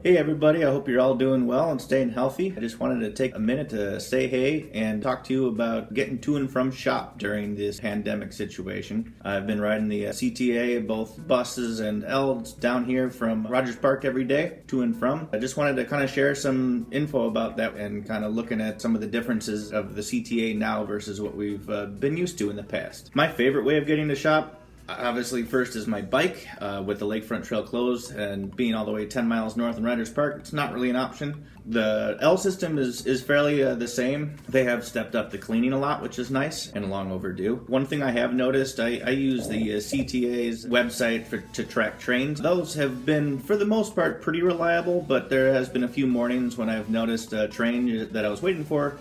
Hey everybody, I hope you're all doing well and staying healthy. I just wanted to take a minute to say hey and talk to you about getting to and from shop during this pandemic situation. I've been riding the CTA, both buses and L's down here from Rogers Park every day, to and from. I just wanted to kind of share some info about that and kind of looking at some of the differences of the CTA now versus what we've been used to in the past. My favorite way of getting to shop, obviously, first is my bike. With the Lakefront trail closed and being all the way 10 miles north in Rogers Park, it's not really an option. The L system is fairly the same. They have stepped up the cleaning a lot, which is nice and long overdue. One thing I have noticed, I use the CTA's website to track trains. Those have been, for the most part, pretty reliable, but there has been a few mornings when I've noticed a train that I was waiting for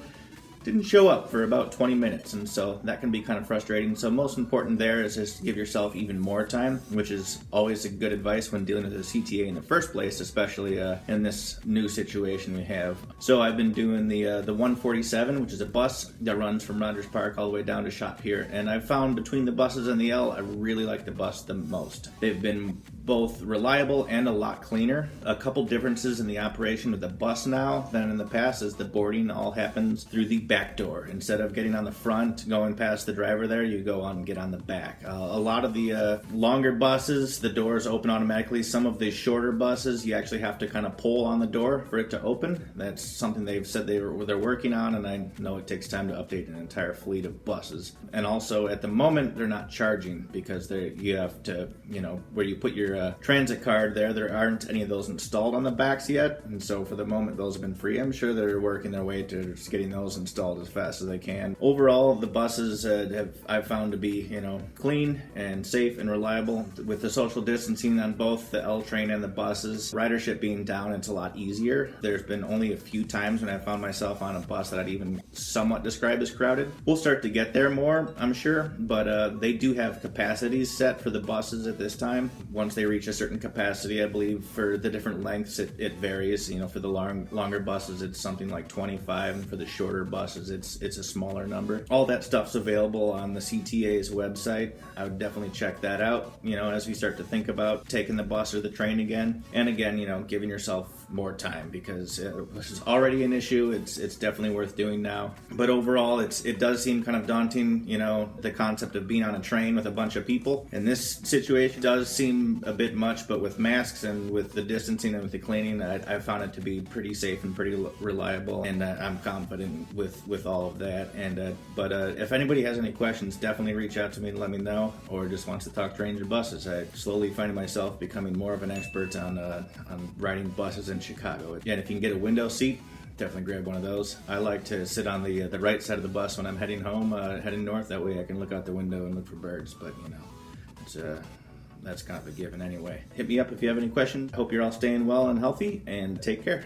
didn't show up for about 20 minutes, and so that can be kind of frustrating. So most important there is just to give yourself even more time, which is always a good advice when dealing with the CTA in the first place, especially in this new situation we have. So I've been doing the 147, which is a bus that runs from Rogers Park all the way down to shop here, and I've found between the buses and the L, I really like the bus the most. They've been both reliable and a lot cleaner. A couple differences in the operation with the bus now than in the past is the boarding all happens through the back door. Instead of getting on the front, going past the driver there, you go on and get on the back. A lot of the longer buses, the doors open automatically. Some of the shorter buses, you actually have to kind of pull on the door for it to open. That's something they've said they're working on, and I know it takes time to update an entire fleet of buses. And also, at the moment, they're not charging because you have to, where you put your transit card there aren't any of those installed on the backs yet, and so for the moment those have been free. I'm sure they're working their way to just getting those installed as fast as they can. Overall, the buses I've found to be clean and safe and reliable. With the social distancing on both the L train and the buses, ridership being down, it's a lot easier. There's been only a few times when I found myself on a bus that I'd even somewhat describe as crowded. We'll start to get there more, I'm sure, but they do have capacities set for the buses at this time. Once they reach a certain capacity, I believe for the different lengths it varies. For the longer buses it's something like 25, and for the shorter buses it's a smaller number. All that stuff's available on the CTA's website. I would definitely check that out, as we start to think about taking the bus or the train again. And again, giving yourself more time, because this is already an issue. It's definitely worth doing now. But overall, it does seem kind of daunting, the concept of being on a train with a bunch of people. And this situation does seem a bit much, but with masks and with the distancing and with the cleaning, I found it to be pretty safe and pretty reliable, and I'm confident with all of that. And but if anybody has any questions, definitely reach out to me and let me know, or just wants to talk trains or buses. I slowly find myself becoming more of an expert on riding buses in Chicago. And if you can get a window seat, definitely grab one of those. I like to sit on the right side of the bus when I'm heading home, heading north. That way I can look out the window and look for birds. But it's that's kind of a given anyway. Hit me up if you have any questions. Hope you're all staying well and healthy, and take care.